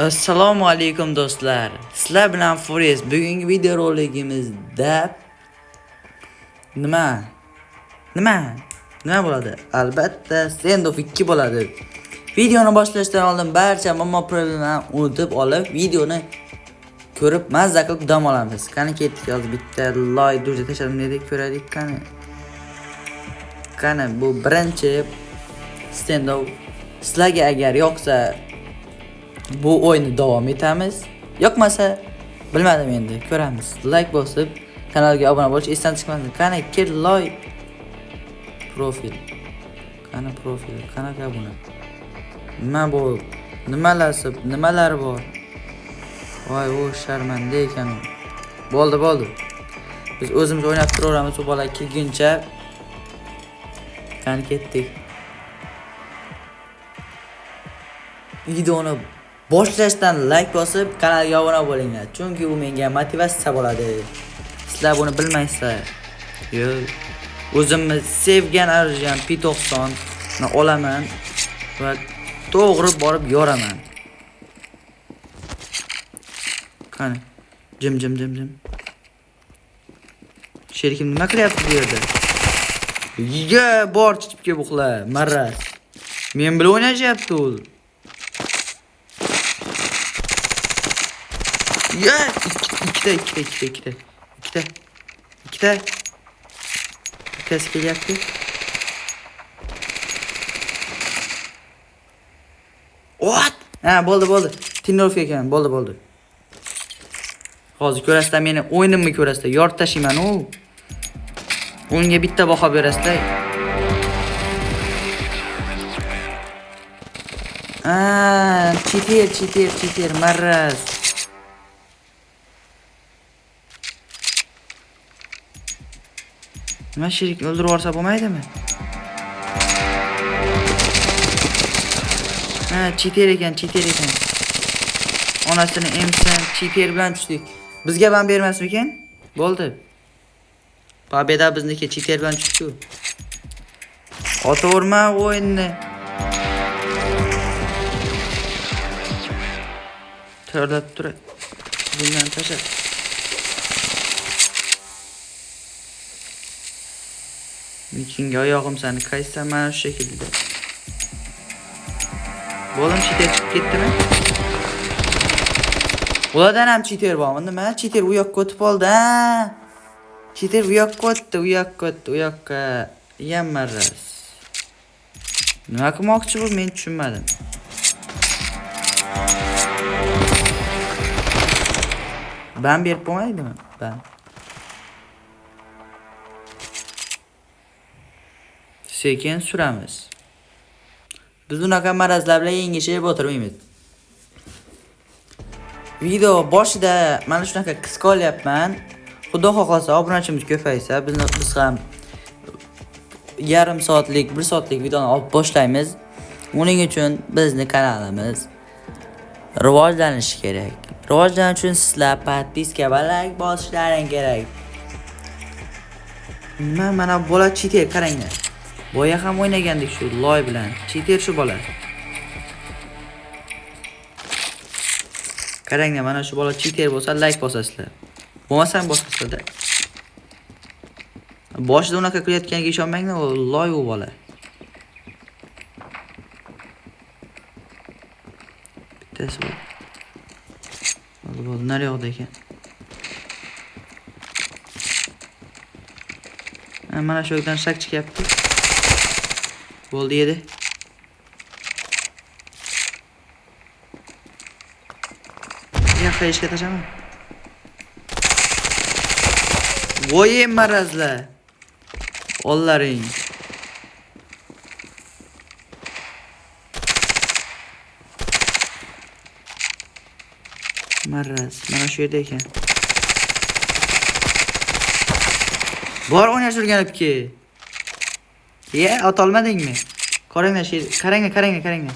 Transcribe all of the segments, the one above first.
Assalomu alaykum do'stlar. Sizlar bilan Furious. Bugungi video roligimizda nima bo'ladi? Albatta, Standoff 2 bo'ladi. Videoni boshlashdan oldin barcha muammo problemlarni unutib olib, videoni ko'rib mazza qilib dam olamiz. Qani ketdik, hozir bitta like durja tashladim dedik, ko'raylik qani. Qani bu birinchi Standoff. Sizlarga agar yoqsa bu o'yinni davom etamiz. Yo'qmasa bilmadim endi, ko'ramiz. Like bosib, kanalga obuna bo'lish esdan chiqmasin. Qani kel like profil. Qanaqa buni? Nima bu? Nimalar bor? Voy, u sharmanda ekan. Bo'ldi. Biz o'zimiz o'ynab turaveramiz, u bola kelguncha. Qani ketdik. Videoni boshlashdan like bosib, kanalga obuna bo'linglar. Chunki u menga motivatsiya bo'ladi. Sizlar buni bilmaysizlar. Yo'q. O'zimni sevgan arzigan P90 ni olaman va to'g'ri borib yoraman. Qani, jim. Sherikim nima qilyapti bu yerda? Yiga bor chiqib buqlar, marras. Men bilan o'ynashyapti u. Ya, ikkita. Ikkitasi kelyapti. What? Ha, bo'ldi. Tinov ekan, bo'ldi. Hozir ko'rasizlar, meni o'yinimni ko'rasizlar. Yorib tashlayman u. Unga bitta baho berasizlar. Cheater, marras. Nima sherik o'ldirib yuborsa bo'lmaydimi? Cheater ekan. Onasini emsan, cheater bilan tushdik. Bizga ban bermasmikan? Bo'ldi. Pobeda bizniki, cheater bilan tushdi. Otaverma o'yinni. Tayyorlab tur. Bundan tasha. Mikinga oyog'im sani qaysan mana shu shekilda. Bo'lim cheater chiqib ketdimi? Ulardan ham cheater bormi? Nima? Cheater u yoqqa o'tib qoldi. Cheater u yoqqa o'tdi, u yoqqa. Yammaras. Nima qilmoqchi bu? Men tushunmadim. Ban berib bo'lmaydimi? Ban. Sekin suramiz. Biz unaqa marazlar bilan yengishib o'tirmaymiz. Video boshida mana shunaqa qisqa olyapman. Xudo xohlasa obunachimiz ko'paysa, biz ham yarim soatlik, 1 soatlik videoni olib boshlaymiz. Uning uchun bizni kanalimiz rivojlanishi kerak. Rivojlanish uchun sizlar podpiska va like bosishlaring kerak. Mana bola cheater qaranglar. Boya ham o'ynagandik shu loy bilan. Cheater shu bola. Qaranglar, mana shu bola cheater bo'lsa like bosasizlar. Bo'lmasa ham bosasizlar. Boshida unaqa qilayotganiga ishonmanglar, u loy u bola. Bittasi bor. Bo'ldi, nari yoqda ekan. Mana shu yerdan shak chiqyapti. Bo'ldi edi. Yo'q, ishga tashaman. Voy marazlar. Ollaring. Maraz, mana shu yerda ekan. Bor o'ynash o'rganibki. Ota olmadingmi? Qaranglar, qaranglar.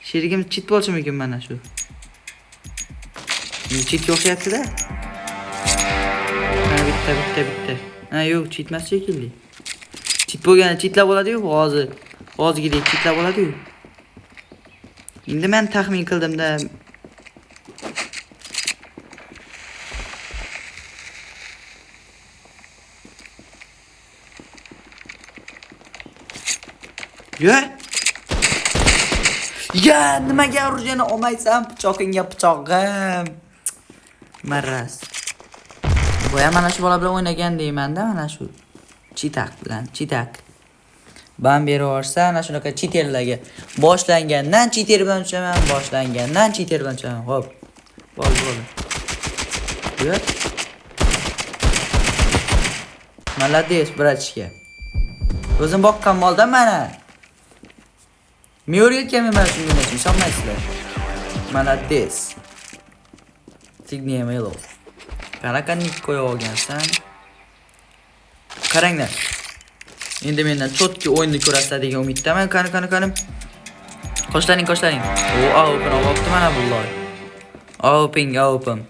Sherigim cheat bo'lsa mumkin mana shu. Cheat yo'qyapti-da. Bitta. Yo'q, cheat emas shekilli. Cheat bo'lgani cheatlab bo'ladi-yu, hozirgidek cheatlab bo'ladi-yu. Endi men taxmin qildim-da, Ya. Ya, nimaga urishini olmaysan, pichoqingga pichog'im. Maras. Bu ham mana shu bola bilan o'ynagan deyman-da, mana shu chitak bilan, chitak. Ban beraversa, ana shunaqa chiterlarga boshlangandan chiter bilan tushaman, boshlangandan chiter bilan tushaman. Xo'p. Bo'ldi. Yur. Молодец, bratishka. O'zim boqqan moldan mana. Me'yorga mana shunga nechun ishonmaysizlar. Молодец. Fignia melo. Qanaqa nik qo'yib olgansan? Qaranglar. Endi mendan chotki o'yinni ko'rasizlar degan umiddaman. Qani. Qoshlaring. Open olibdi mana bu loy. Open.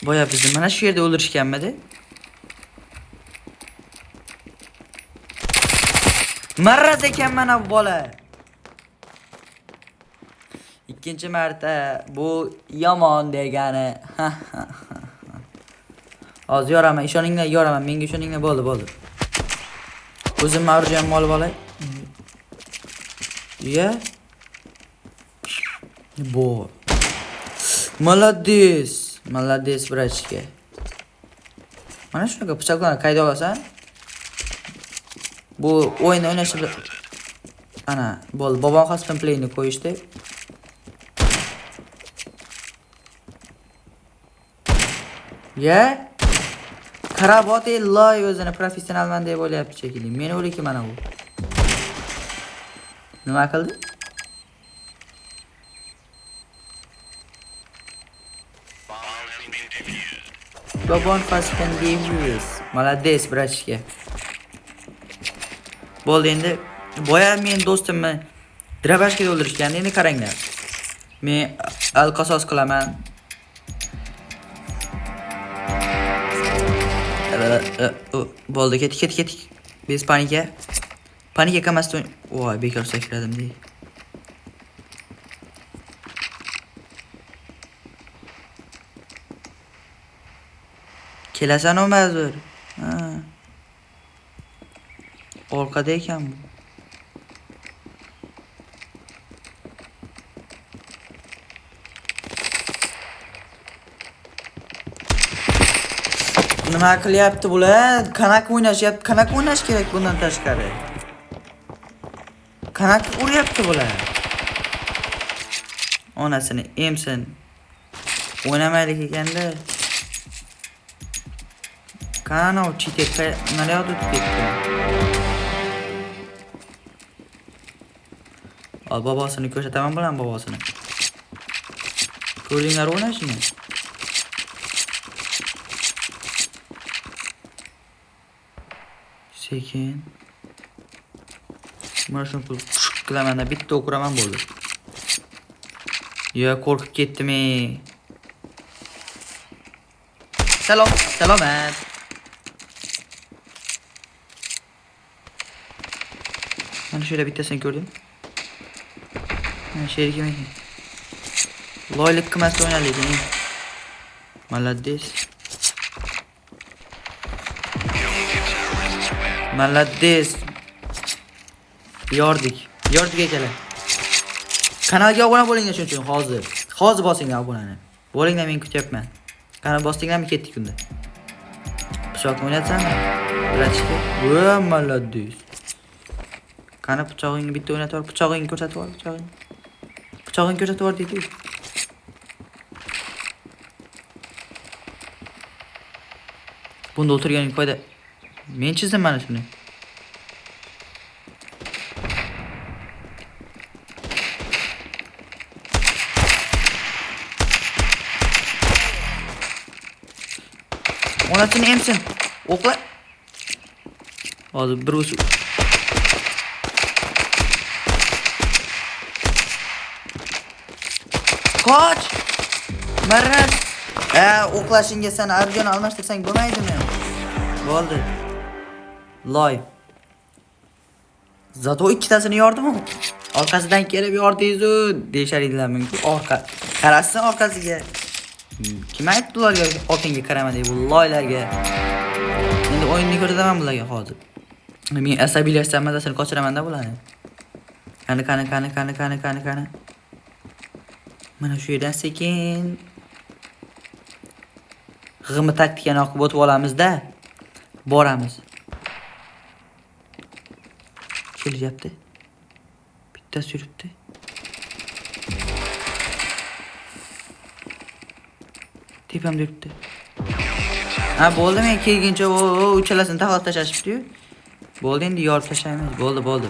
Boya bizni mana shu yerda o'ldirishganmidi? Marraz ekan mana bu bola. Ikkinchi marta bu yomon degani. Hozir yoraman, yoraman, menga ishoninglar, bo'ldi. O'zim urgan mol bola. Ya. Bu. Молодец, bratishka. Mana shunaqa pichoqlarni qayda olasan? Bu o'yin o'ynashib ana, bo'ldi. Bobom custom playni qo'yishdi. Ya? Karabot loy o'zini professionalman deb o'ylayapti shekilli. Meni o'liki mana bu. Nima qildi? Bobon custom defuse. Молодец, bratishka. Bo'ldi endi. Boya men do'stimni Drabashkada o'ldirishgan. Endi qaranglar. Men alqasos qilaman. Bo'ldi, ketik. Biz panika. Panika qilmasdan, voy, bekor sakradim dey. Kelasan o mazur. Ha. Orqada ekan bu. Nima qilyapti bular? Qanak o'ynashyapti. Qanak o'ynash kerak bundan tashqari. Qanak uryapti bular. Onasini emsin. O'ynamaylik ekanda. Qani o chitekka naryoqda o'tib ketdi. Al bobosini ko'rsataman bilan bobosini. Ko'ringlar o'ynashini. Sekin. Mana shuni qilaman, bitta o'qiraman bo'ldi. Ya qo'rqib ketdim-ey. Salomat. Mana shu yerda bittasini ko'rdim. Mana shu yerga men. Loylik qilmasdan o'ynaylik. Молодец. Молодец. Yordik akalar. Kanalga obuna bo'linglar shuning uchun hozir. Hozir bosinglar obunani. Bo'linglar, men kutyapman. Qani bosdinglarmi, ketdik unda. Pichoq o'ynatsanmi? Bratishka. Voy, молодец. Qani pichog'ingni bitta o'ynatib ol, pichog'ingni ko'rsatib ol, pichog'ingni ko'rsatib ol deydi. Bunda o'tirganing foyda. Men chizdim mana shuni. Onasini emsin. O'qla. Hozir bir o'sib. Qoch! Maraz. O'qlashingga sen arjoni almashtirsang bo'lmaydimi? Bo'ldi. Loy. Zato ikkitasini yordim-ku. Orqasidan kelib yordingiz-u, deyshar edilar mumkin. Qarasizmi orqasiga. Kim aytdi ularga otingga qarama deb, bu loylarga. Endi o'yinni ko'rsataman bularga hozir. Men asabiylashsam mazasini qochiraman-da bularni. Qani. Mana shu yerdan sekin g'imi taktikani o'qib o'tib olamiz-da. Boramiz. Kelyapti. Bittasi yuribdi. Tepamda yuribdi. Ha, bo'ldi, men kelguncha uchalasini taxlab tashashibdi-yu. Bo'ldi, endi yorib tashlaymiz. Bo'ldi.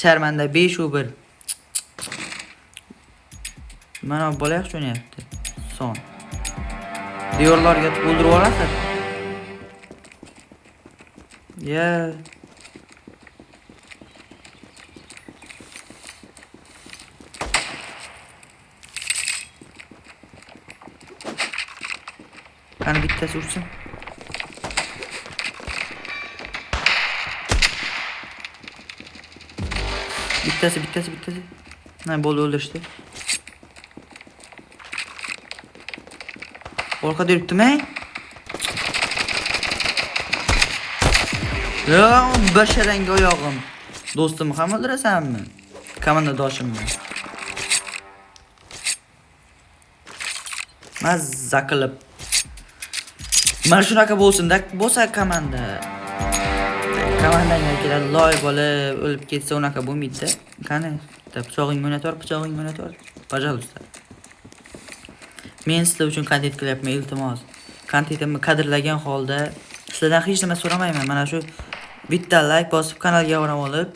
Sharmanda 5-1. Mana bola yaxshi o'ynayapti. Son. Diyorlarga o'ldirib olasiz. Ya. Qani bittasi ursin. Bittasi. Ha, bo'ldi, o'ldirishdi. Orqada yuribdimi? Ya, basharang oyog'im. Do'stim ham o'ldirasanmi? Komandadoshimni. Mazza qilib. Mana shunaqa bo'lsin-da, bo'lsa komanda. Komandaga keladi, loy bo'lib o'lib ketsa unaqa bo'lmaydi-da. Qani, pichog'ing o'ynator. Пожалуйста. Men sizlar uchun kontent qilyapman, iltimos. Kontentimni qadrlagan holda sizlardan hech nima so'ramayman. Mana shu bitta like bosib, kanalga obuna bo'lib,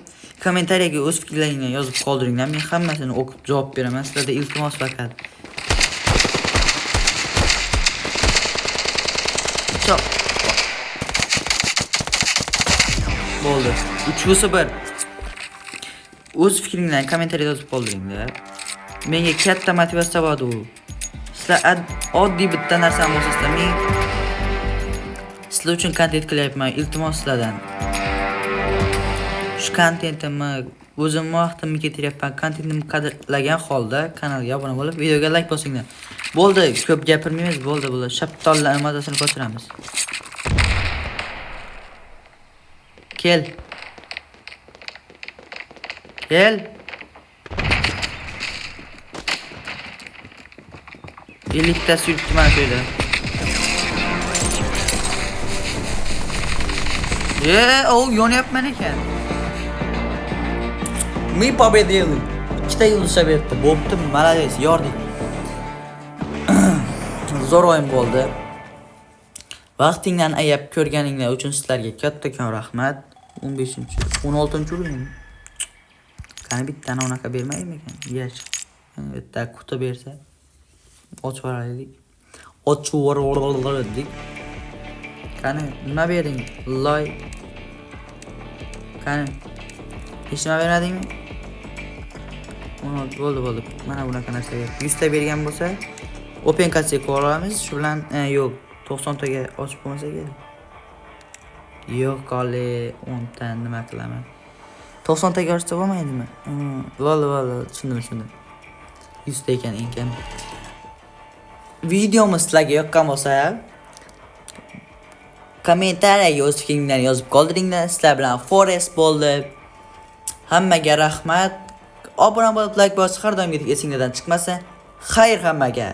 kommentariyaga o'z fikrlaringni yozib qoldiringlar. Men hammasini o'qib javob beraman. Sizlarga iltimos faqat. Bo'ldi. 3-1. O'z fikringlarni kommentariyada yozib qoldiringlar. Menga katta motivatsiya bo'ladi u. Sizlar oddiy bitta narsani bo'lsa-sizlar, men sizlar uchun kontent qilyapman, iltimos sizlardan. Shu kontentimni o'zim vaqtimni ketiryapman. Kontentimni qadrlagan holda kanalga obuna bo'lib, videoga like bosinglar. Bo'ldi, ko'p gapirmaymiz, bo'ldi. Shaptollar mazasini ko'chiramiz. Kel. 50 ta sürüktüm ben şöyle. O yon yapma ne ki? Mi победили. 2 yıldız'a berdi. Bo'pti, malades, yordik. Zo'r o'yin bo'ldi. Vaqtingdan ayab ko'rganinglar uchun sizlarga kattakon rahmat. 16-o'yin. Qani bittani unaqa bermaymi ekan? Yech. Bitta quti bersa ochib yuboraylik. Ochib yuboraylik. Qani nima bering? Loy. Qani hech nima bermadingmi? Bo'ldi. Mana bunaqa narsa ber. 100 ta bergan bo'lsa, open katsiya ko'ramiz. Shu bilan yo'q, 90 taga ochib qo'ymasa kerak. Yo'q, qoli 10 ta nima qilaman? 90 taga ochsa bo'lmaydimi? Bo'ldi, tushundim. 100 ta ekan eng kam. Videomiz sizlarga yoqqan bo'lsa, kommentariyaga o'z fikringlarni yozib qoldiringlar. Sizlar bilan Forest bo'ldi. Hammaga rahmat. Obuna bo'lib, like bosib, har doimgidek esingizdan chiqmasa, xayr hammaga.